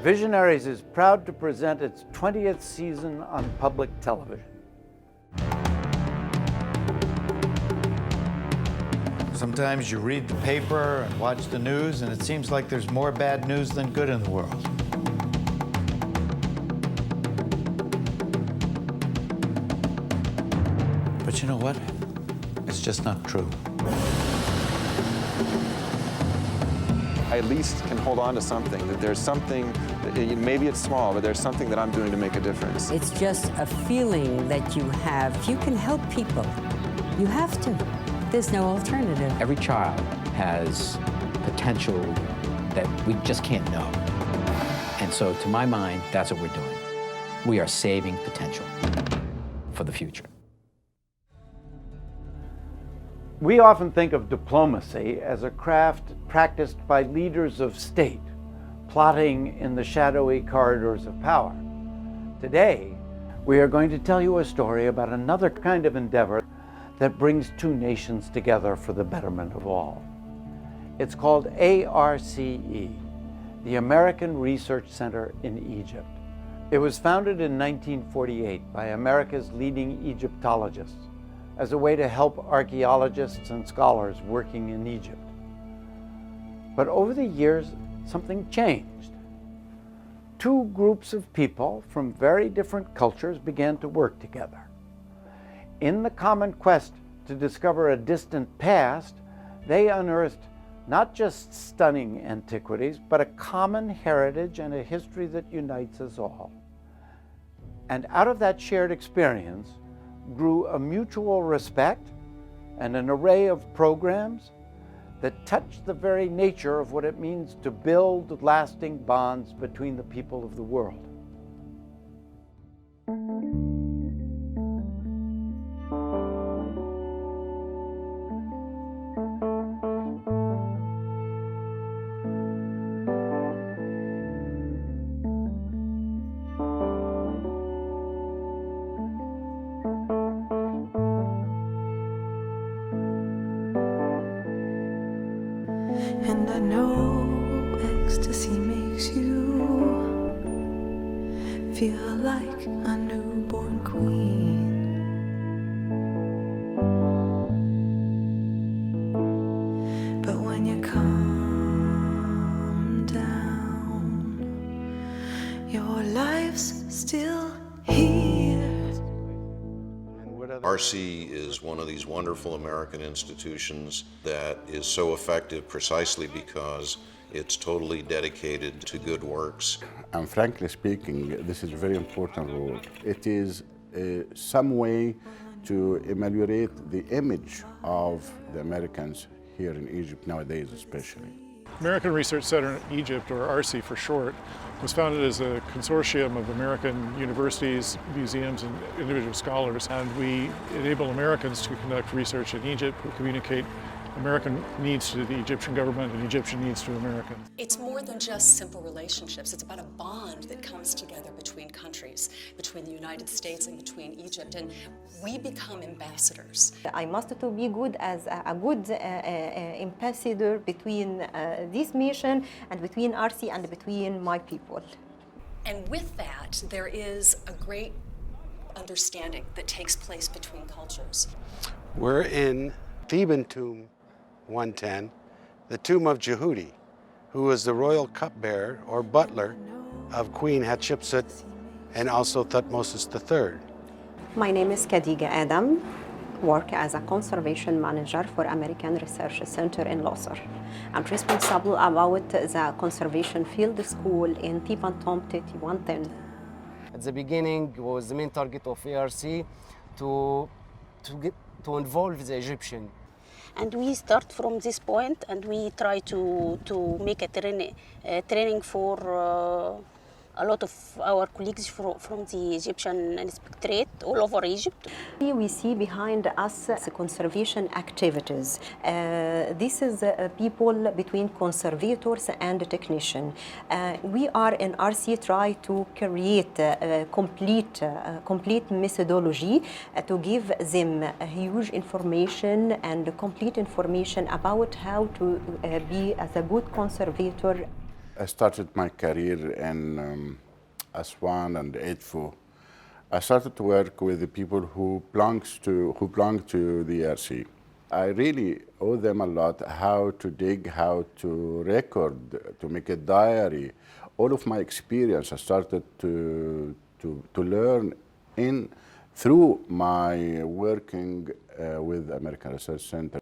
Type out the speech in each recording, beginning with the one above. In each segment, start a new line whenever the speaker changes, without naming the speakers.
Visionaries is proud to present its 20th season on public television.
Sometimes you read the paper and watch the news, and it seems like there's more bad news than good in the world. But you know what? It's just not true.
I at least can hold on to something, that there's something, maybe it's small, but there's something that I'm doing to make a difference.
It's just a feeling that you have. If you can help people, you have to. There's no alternative.
Every child has potential that we just can't know. And so, to my mind, that's what we're doing. We are saving potential for the future.
We often think of diplomacy as a craft practiced by leaders of state, plotting in the shadowy corridors of power. Today, we are going to tell you a story about another kind of endeavor that brings two nations together for the betterment of all. It's called ARCE, the American Research Center in Egypt. It was founded in 1948 by America's leading Egyptologists as a way to help archaeologists and scholars working in Egypt. But over the years, something changed. Two groups of people from very different cultures began to work together. In the common quest to discover a distant past, they unearthed not just stunning antiquities, but a common heritage and a history that unites us all. And out of that shared experience grew a mutual respect and an array of programs that touch the very nature of what it means to build lasting bonds between the people of the world.
And I know ecstasy makes you feel like a newborn queen. But when you calm down, your life's still here.
ARCE is one of these wonderful American institutions that is so effective precisely because it's totally dedicated to good works.
And frankly speaking, this is a very important role. It is some way to ameliorate the image of the Americans here in Egypt nowadays especially.
American Research Center in Egypt, or ARCE for short, was founded as a consortium of American universities, museums, and individual scholars. And we enable Americans to conduct research in Egypt, who communicate American needs to the Egyptian government and Egyptian needs to Americans.
It's more than just simple relationships. It's about a bond that comes together between countries, between the United States and between Egypt, and we become ambassadors.
I must to be good as a good ambassador between this mission and between ARCE and between my people.
And with that, there is a great understanding that takes place between cultures.
We're in Theban tomb 110, the tomb of Jehudi, who was the royal cupbearer or butler of Queen Hatshepsut and also Thutmose III.
My name is Khadija Adam, work as a conservation manager for American Research Center in Luxor. I'm responsible about the conservation field school in Theban tomb 110.
At the beginning was the main target of ARCE to involve the Egyptian.
And we start from this point, and we try to make a training for a lot of our colleagues from the Egyptian inspectorate all over Egypt.
We see behind us conservation activities. This is people between conservators and technicians. We are in ARCE try to create a complete methodology to give them huge information and complete information about how to be as a good conservator.
I started my career in Aswan and Edfu. I started to work with the people who belong to the ARCE. I really owe them a lot, how to dig, how to record, to make a diary. All of my experience I started to learn through my working with American Research Center.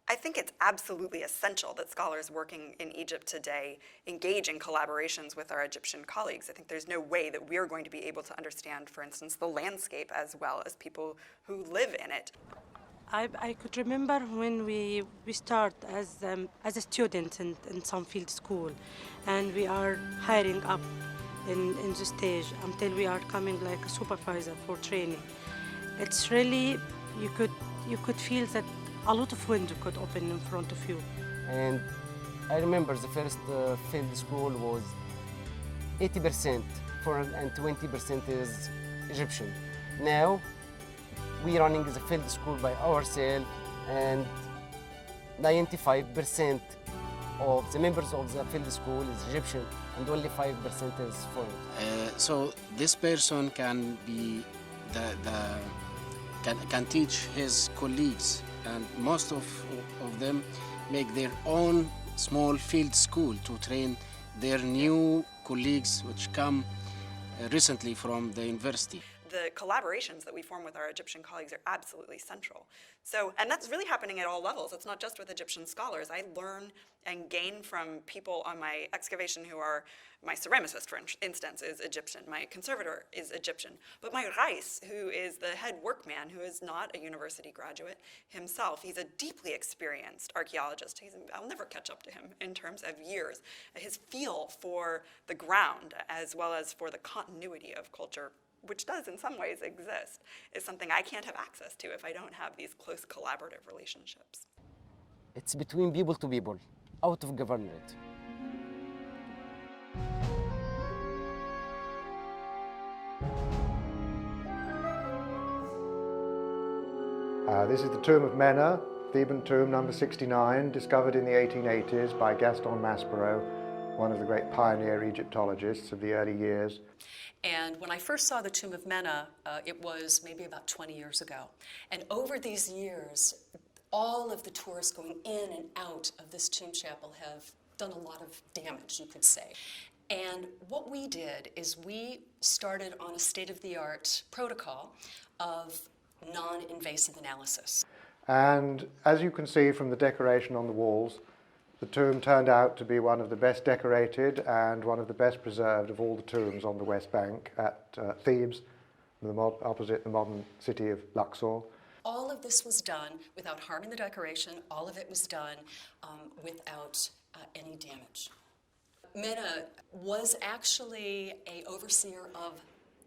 I think it's absolutely essential that scholars working in Egypt today engage in collaborations with our Egyptian colleagues. I think there's no way that we're going to be able to understand, for instance, the landscape as well as people who live in it.
I could remember when we start as a student in some field school, and we are hiring up in the stage until we are coming like a supervisor for training. It's really, you could feel that a lot of window could open in front of you.
And I remember the first field school was 80% and 20% is Egyptian. Now, we running the field school by ourselves, and 95% of the members of the field school is Egyptian, and only 5% is foreign.
So this person can be can teach his colleagues, and most of them make their own small field school to train their new colleagues which come recently from the university.
The collaborations that we form with our Egyptian colleagues are absolutely central. So, and that's really happening at all levels. It's not just with Egyptian scholars. I learn and gain from people on my excavation who are, my ceramicist, for instance, is Egyptian. My conservator is Egyptian. But my Rais, who is the head workman, who is not a university graduate himself, he's a deeply experienced archaeologist. I'll never catch up to him in terms of years. His feel for the ground, as well as for the continuity of culture, which does in some ways exist, is something I can't have access to if I don't have these close collaborative relationships.
It's between people to people, out of government.
This is the tomb of Menna, Theban tomb number 69, discovered in the 1880s by Gaston Maspero, one of the great pioneer Egyptologists of the early years.
And when I first saw the tomb of Menna, it was maybe about 20 years ago. And over these years, all of the tourists going in and out of this tomb chapel have done a lot of damage, you could say. And what we did is we started on a state-of-the-art protocol of non-invasive analysis.
And as you can see from the decoration on the walls, the tomb turned out to be one of the best decorated and one of the best preserved of all the tombs on the West Bank at Thebes, opposite the modern city of Luxor.
All of this was done without harming the decoration. All of it was done without any damage. Menna was actually an overseer of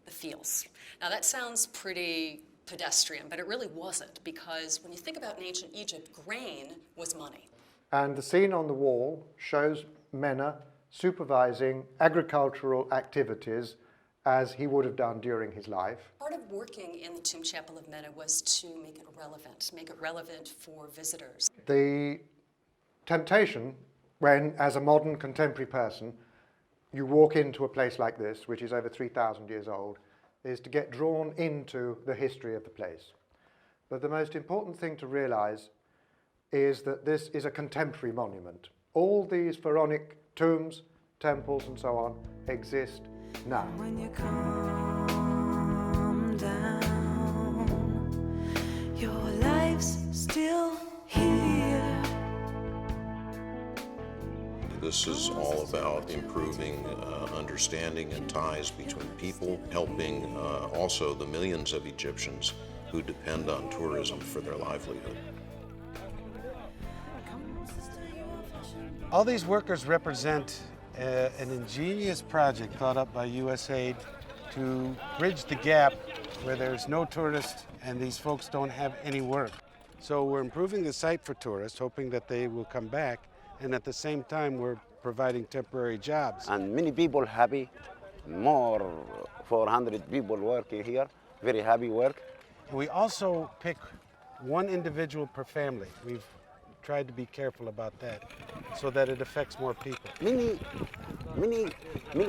the fields. Now that sounds pretty pedestrian, but it really wasn't, because when you think about in ancient Egypt, grain was money.
And the scene on the wall shows Menna supervising agricultural activities as he would have done during his life.
Part of working in the tomb chapel of Menna was to make it relevant for visitors.
The temptation when, as a modern contemporary person, you walk into a place like this, which is over 3,000 years old, is to get drawn into the history of the place. But the most important thing to realize is that this is a contemporary monument. All these pharaonic tombs, temples, and so on exist now.
When you calm down, your life's still here.
This is all about improving understanding and ties between people, helping also the millions of Egyptians who depend on tourism for their livelihood.
All these workers represent an ingenious project thought up by USAID to bridge the gap where there's no tourists and these folks don't have any work. So we're improving the site for tourists, hoping that they will come back, and at the same time we're providing temporary jobs.
And many people happy, more 400 people working here, very happy work.
We also pick one individual per family. We've tried to be careful about that. so that it affects more people.
Many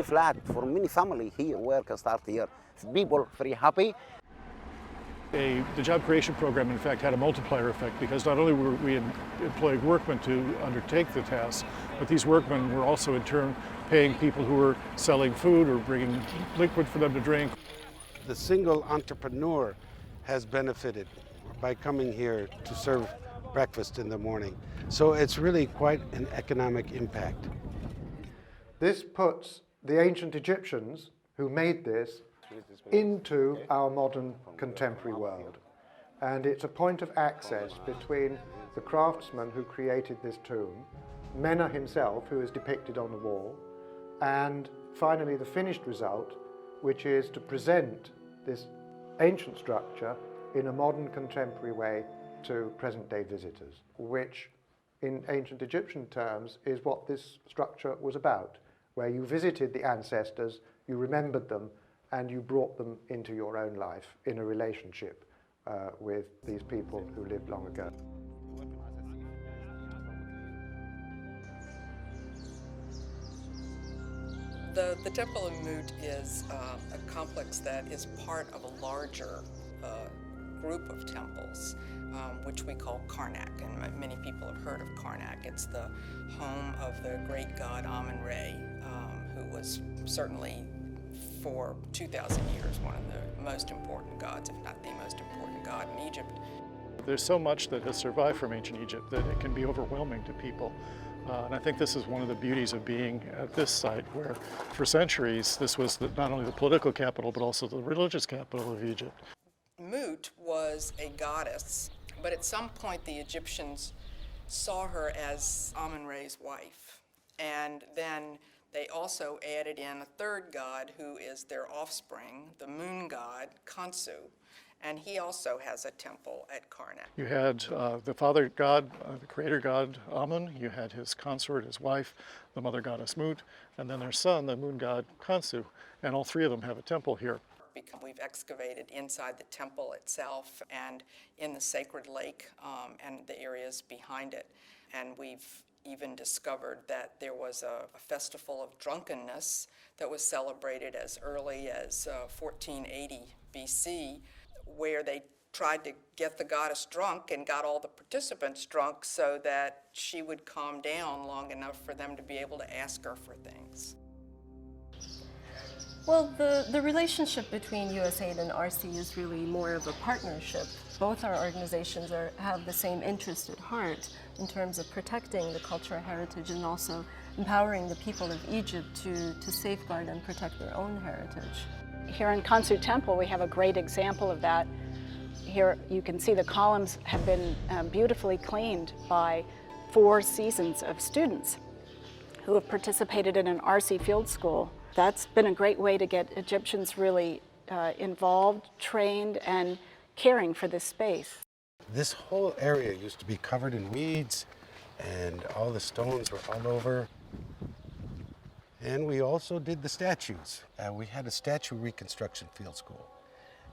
flat for many family here, work and start here. People very happy.
The job creation program, in fact, had a multiplier effect because not only were we employing workmen to undertake the tasks, but these workmen were also in turn paying people who were selling food or bringing liquid for them to drink.
The single entrepreneur has benefited by coming here to serve breakfast in the morning. So it's really quite an economic impact.
This puts the ancient Egyptians who made this into our modern contemporary world. And it's a point of access between the craftsman who created this tomb, Menna himself, who is depicted on the wall, and finally the finished result, which is to present this ancient structure in a modern contemporary way to present-day visitors, which in ancient Egyptian terms is what this structure was about, where you visited the ancestors, you remembered them, and you brought them into your own life in a relationship with these people who lived long ago.
The Temple of Mut is a complex that is part of a larger group of temples, which we call Karnak, and many people have heard of Karnak. It's the home of the great god Amun-Re, who was certainly for 2,000 years one of the most important gods, if not the most important god in Egypt.
There's so much that has survived from ancient Egypt that it can be overwhelming to people. And I think this is one of the beauties of being at this site, where for centuries this was not only the political capital but also the religious capital of Egypt.
Mut was a goddess, but at some point the Egyptians saw her as Amun-Re's wife. And then they also added in a third god who is their offspring, the moon god, Khonsu. And he also has a temple at Karnak.
You had the father god, the creator god Amun, you had his consort, his wife, the mother goddess Mut, and then their son, the moon god Khonsu, and all three of them have a temple here.
We've excavated inside the temple itself and in the sacred lake and the areas behind it. And we've even discovered that there was a festival of drunkenness that was celebrated as early as 1480 BC, where they tried to get the goddess drunk and got all the participants drunk so that she would calm down long enough for them to be able to ask her for things.
Well, the relationship between USAID and ARCE is really more of a partnership. Both our organizations have the same interest at heart in terms of protecting the cultural heritage and also empowering the people of Egypt to safeguard and protect their own heritage.
Here in Khonsu Temple, we have a great example of that. Here you can see the columns have been beautifully cleaned by 4 seasons of students who have participated in an ARCE field school. That's been a great way to get Egyptians really involved, trained, and caring for this space.
This whole area used to be covered in weeds, and all the stones were all over. And we also did the statues. We had a statue reconstruction field school.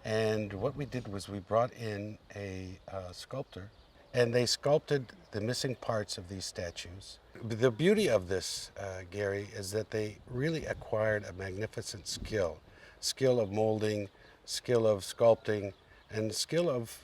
And what we did was we brought in a sculptor, and they sculpted the missing parts of these statues. The beauty of this, Gary, is that they really acquired a magnificent skill of molding, skill of sculpting, and skill of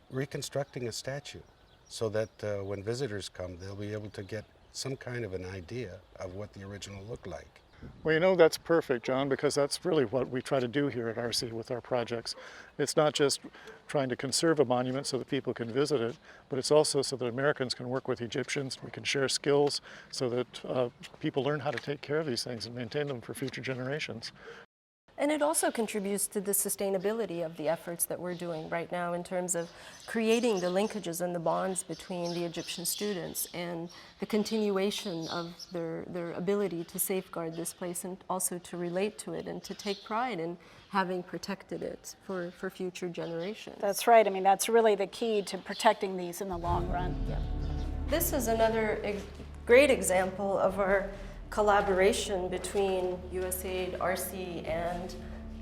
reconstructing a statue, so that when visitors come, they'll be able to get some kind of an idea of what the original looked like.
Well, you know, that's perfect, John, because that's really what we try to do here at ARCE with our projects. It's not just trying to conserve a monument so that people can visit it, but it's also so that Americans can work with Egyptians, we can share skills so that people learn how to take care of these things and maintain them for future generations.
And it also contributes to the sustainability of the efforts that we're doing right now in terms of creating the linkages and the bonds between the Egyptian students and the continuation of their ability to safeguard this place and also to relate to it and to take pride in having protected it for future generations.
That's right. I mean, that's really the key to protecting these in the long run.
Yeah. This is another great example of our collaboration between USAID, ARCE, and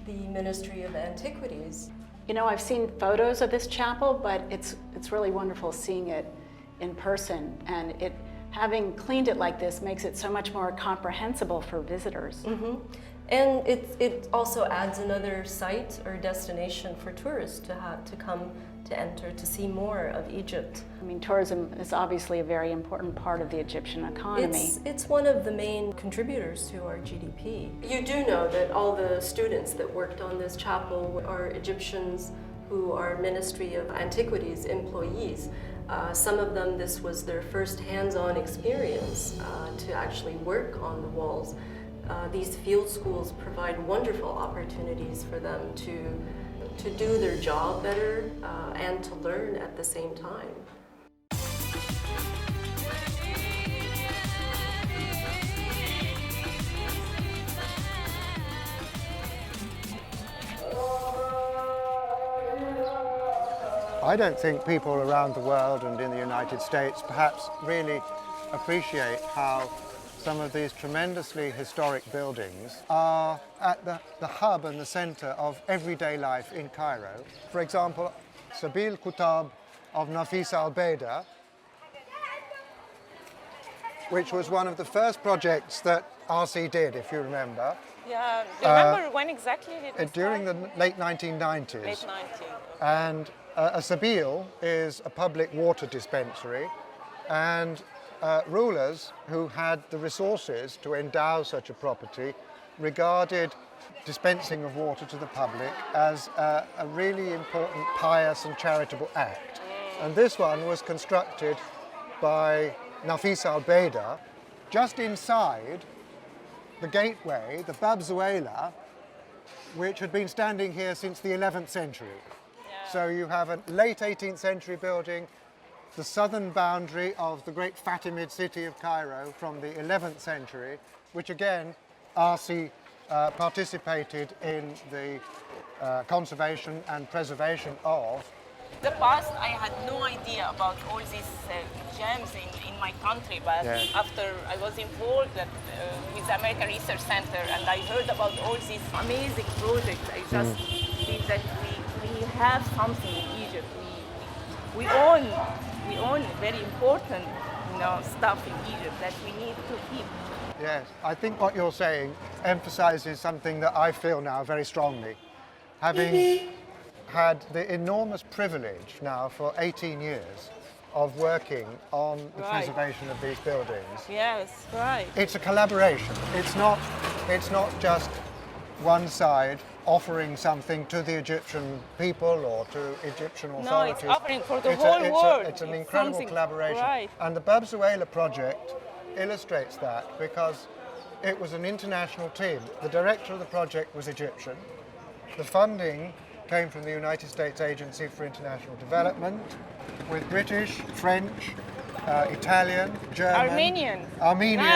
the Ministry of Antiquities.
You know, I've seen photos of this chapel, but it's really wonderful seeing it in person, and it having cleaned it like this makes it so much more comprehensible for visitors.
And it also adds another site or destination for tourists to come to enter to see more of Egypt.
I mean, tourism is obviously a very important part of the Egyptian economy.
It's one of the main contributors to our GDP. You do know that all the students that worked on this chapel are Egyptians who are Ministry of Antiquities employees. Some of them, this was their first hands-on experience to actually work on the walls. These field schools provide wonderful opportunities for them to do their job better and to learn at the same time.
I don't think people around the world and in the United States perhaps really appreciate how some of these tremendously historic buildings are at the hub and the center of everyday life in Cairo. For example, Sabil Kutab of Nafisa al-Beda, which was one of the first projects that ARCE did, if you remember.
Yeah, do you remember when exactly did it
during the late 1990s.
Late 90s.
And a Sabil is a public water dispensary, and rulers who had the resources to endow such a property regarded dispensing of water to the public as a really important pious and charitable act. And this one was constructed by Nafisa al-Beda just inside the gateway, the Bab Zuela, which had been standing here since the 11th century. So you have a late 18th century building, the southern boundary of the great Fatimid city of Cairo from the 11th century, which again, ARCE participated in the conservation and preservation of.
In the past, I had no idea about all these gems in my country, but after I was involved with the American Research Center and I heard about all these amazing projects, I just feel that we have something in Egypt. We own very important stuff in Egypt that we need to keep.
Yes, I think what you're saying emphasizes something that I feel now very strongly. Having had the enormous privilege now for 18 years of working on the preservation of these buildings.
Yes, right.
It's a collaboration. It's not just one side offering something to the Egyptian people or to Egyptian authorities.
No, it's offering for the whole world.
It's an incredible collaboration.
Right.
And the Bab Zuela project illustrates that because it was an international team. The director of the project was Egyptian. The funding came from the United States Agency for International Development with British, French, Italian, German, Armenian,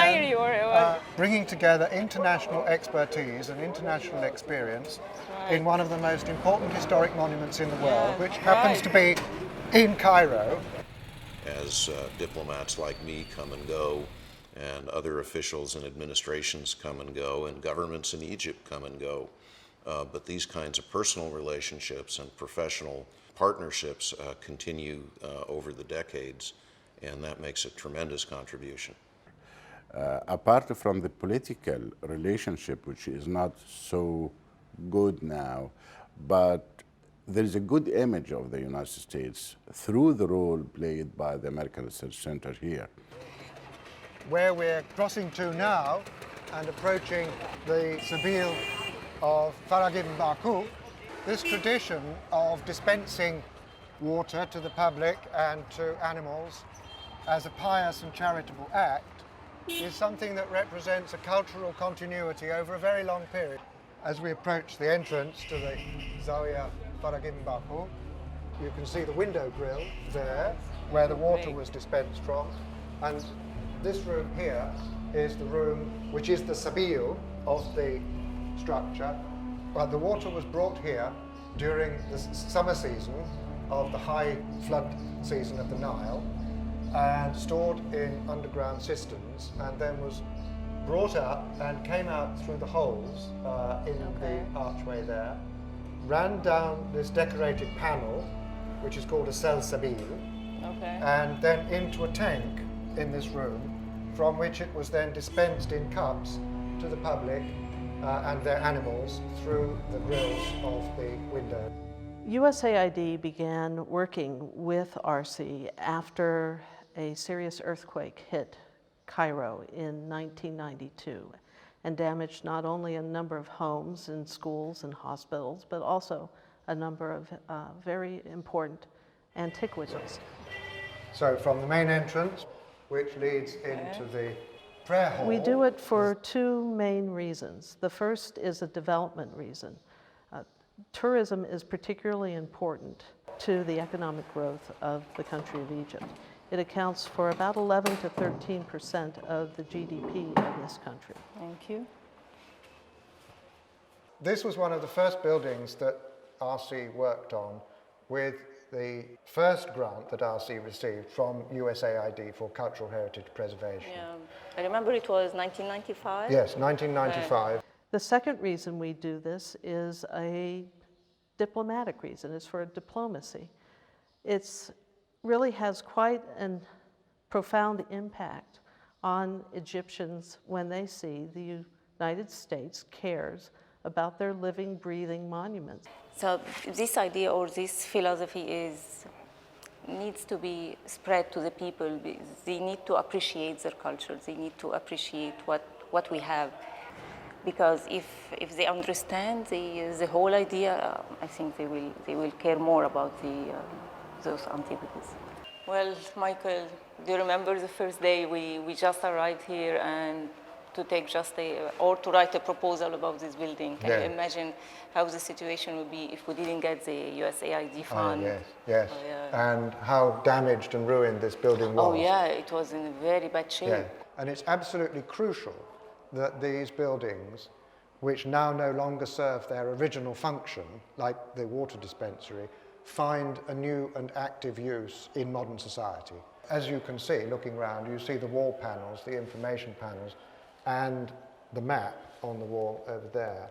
bringing together international expertise and international experience in one of the most important historic monuments in the world, which happens to be in Cairo.
As diplomats like me come and go, and other officials and administrations come and go, and governments in Egypt come and go, but these kinds of personal relationships and professional partnerships continue over the decades, and that makes a tremendous contribution.
Apart from the political relationship, which is not so good now, but there is a good image of the United States through the role played by the American Research Center here.
Where we're crossing to now and approaching the Sabil of Farag ibn Baku, this tradition of dispensing water to the public and to animals as a pious and charitable act is something that represents a cultural continuity over a very long period. As we approach the entrance to the Zawiya Farag ibn Baku, you can see the window grill there where the water was dispensed from, and this room here is the room which is the Sabil of the structure. But the water was brought here during the summer season of the high flood season of the Nile and stored in underground cisterns, and then was brought up and came out through the holes in the archway there, ran down this decorated panel, which is called a Sel Sabil, and then into a tank in this room, from which it was then dispensed in cups to the public and their animals through the grills of the window.
USAID began working with ARCE after a serious earthquake hit Cairo in 1992 and damaged not only a number of homes and schools and hospitals, but also a number of very important antiquities.
So from the main entrance, which leads into the prayer hall.
We do it for two main reasons. The first is a development reason. Tourism is particularly important to the economic growth of the country of Egypt. It accounts for about 11 to 13% of the GDP of this country.
Thank you.
This was one of the first buildings that ARCE worked on with the first grant that ARCE received from USAID for cultural heritage preservation.
Yeah. I remember it was 1995.
Yes, 1995.
The second reason we do this is a diplomatic reason. It's for diplomacy. It really has quite a profound impact on Egyptians when they see the United States cares about their living, breathing monuments.
So this idea or this philosophy needs to be spread to the people. They need to appreciate their culture. They need to appreciate what we have. Because if they understand the whole idea, I think they will care more about those antiquities. Well, Michael, do you remember the first day we just arrived here and to take or to write a proposal about this building? Can you imagine how the situation would be if we didn't get the USAID fund?
Oh, yes. And how damaged and ruined this building was.
Oh yeah, it was in very bad shape.
Yeah. And it's absolutely crucial that these buildings, which now no longer serve their original function, like the water dispensary, find a new and active use in modern society. As you can see, looking around, you see the wall panels, the information panels, and the map on the wall over there.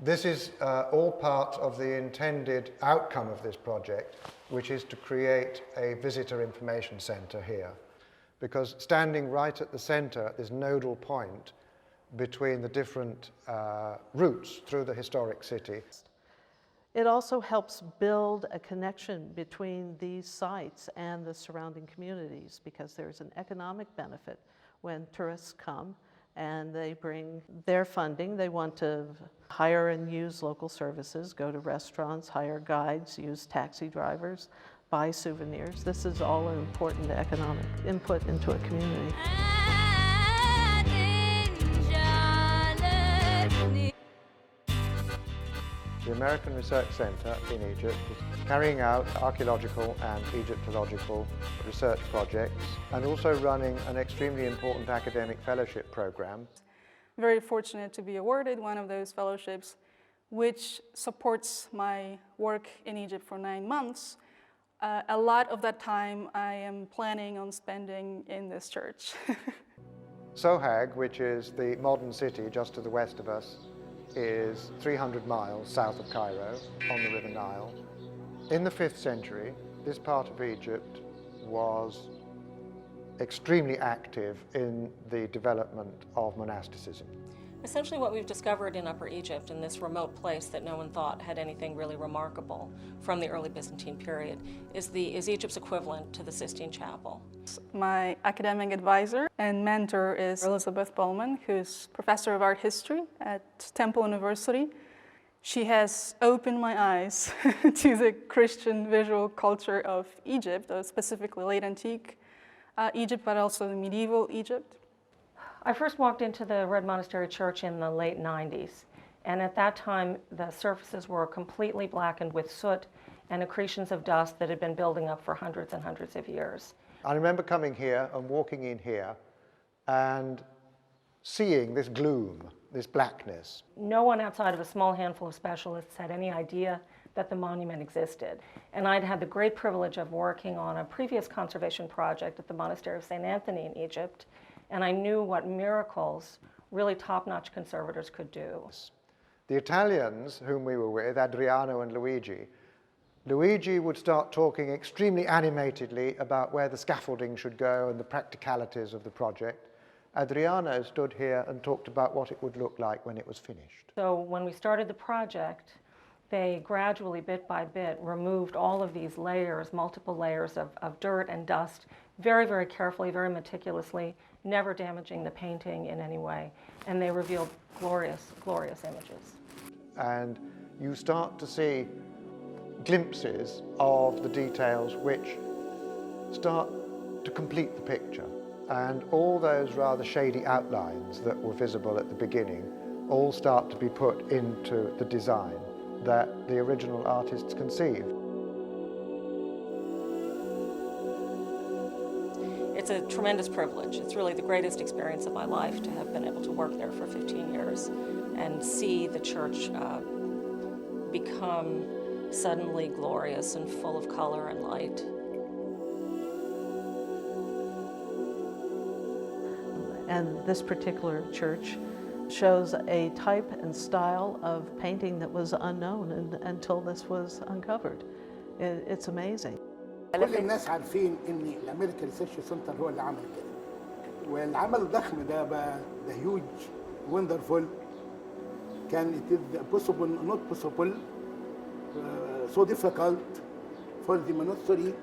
This is all part of the intended outcome of this project, which is to create a visitor information center here. Because standing right at the center, at this nodal point, between the different routes through the historic city.
It also helps build a connection between these sites and the surrounding communities because there's an economic benefit when tourists come and they bring their funding. They want to hire and use local services, go to restaurants, hire guides, use taxi drivers, buy souvenirs. This is all an important economic input into a community.
The American Research Center in Egypt is carrying out archaeological and Egyptological research projects and also running an extremely important academic fellowship program.
Very fortunate to be awarded one of those fellowships, which supports my work in Egypt for 9 months. A lot of that time I am planning on spending in this church.
Sohag, which is the modern city just to the west of us, is 300 miles south of Cairo on the River Nile. In the 5th century, this part of Egypt was extremely active in the development of monasticism.
Essentially what we've discovered in Upper Egypt, in this remote place that no one thought had anything really remarkable from the early Byzantine period, is Egypt's equivalent to the Sistine Chapel.
My academic advisor and mentor is Elizabeth Bowman, who's professor of art history at Temple University. She has opened my eyes to the Christian visual culture of Egypt, specifically late antique Egypt, but also the medieval Egypt.
I first walked into the Red Monastery Church in the late 90s, and at that time the surfaces were completely blackened with soot and accretions of dust that had been building up for hundreds and hundreds of years.
I remember coming here and walking in here and seeing this gloom, this blackness.
No one outside of a small handful of specialists had any idea that the monument existed. And I'd had the great privilege of working on a previous conservation project at the Monastery of St. Anthony in Egypt, and I knew what miracles really top-notch conservators could do.
The Italians whom we were with, Adriano and Luigi, Luigi would start talking extremely animatedly about where the scaffolding should go and the practicalities of the project. Adriano stood here and talked about what it would look like when it was finished.
So when we started the project, they gradually, bit by bit, removed all of these layers, multiple layers of dirt and dust, very, very carefully, very meticulously, never damaging the painting in any way. And they revealed glorious, glorious images.
And you start to see glimpses of the details which start to complete the picture. And all those rather shady outlines that were visible at the beginning all start to be put into the design that the original artists conceived.
It's a tremendous privilege. It's really the greatest experience of my life to have been able to work there for 15 years and see the church become suddenly glorious and full of color and light.
And this particular church shows a type and style of painting that was unknown until this was uncovered. It's amazing.
كل الناس عارفين ان الامريكان ريسيرش سنتر هو اللي عمل كده، والعمل الضخم ده بقى ده هيوج وندرفول. كان it is possible, not possible, so difficult for the monastery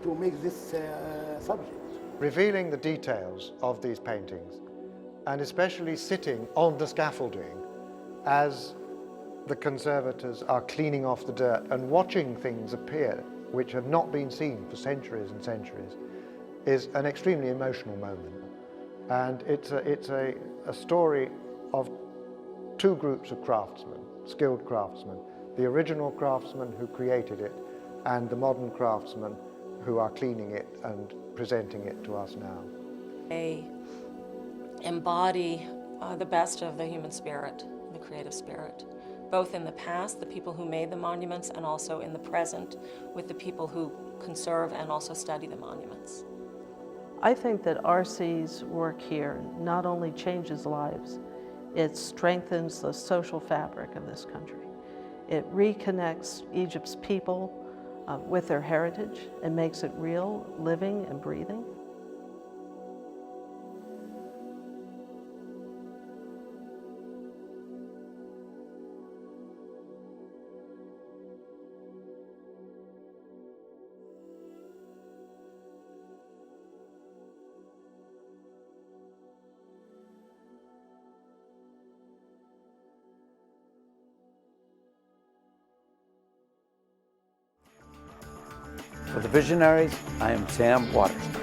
to make this subject.
Revealing the details of these paintings, and especially sitting on the scaffolding as the conservators are cleaning off the dirt and watching things appear which have not been seen for centuries and centuries, is an extremely emotional moment. And it's a story of two groups of craftsmen, skilled craftsmen, the original craftsmen who created it and the modern craftsmen who are cleaning it and presenting it to us now.
They embody the best of the human spirit, the creative spirit, both in the past, the people who made the monuments, and also in the present with the people who conserve and also study the monuments.
I think that ARCE's work here not only changes lives, it strengthens the social fabric of this country. It reconnects Egypt's people with their heritage and makes it real, living and breathing.
For the visionaries, I am Sam Waters.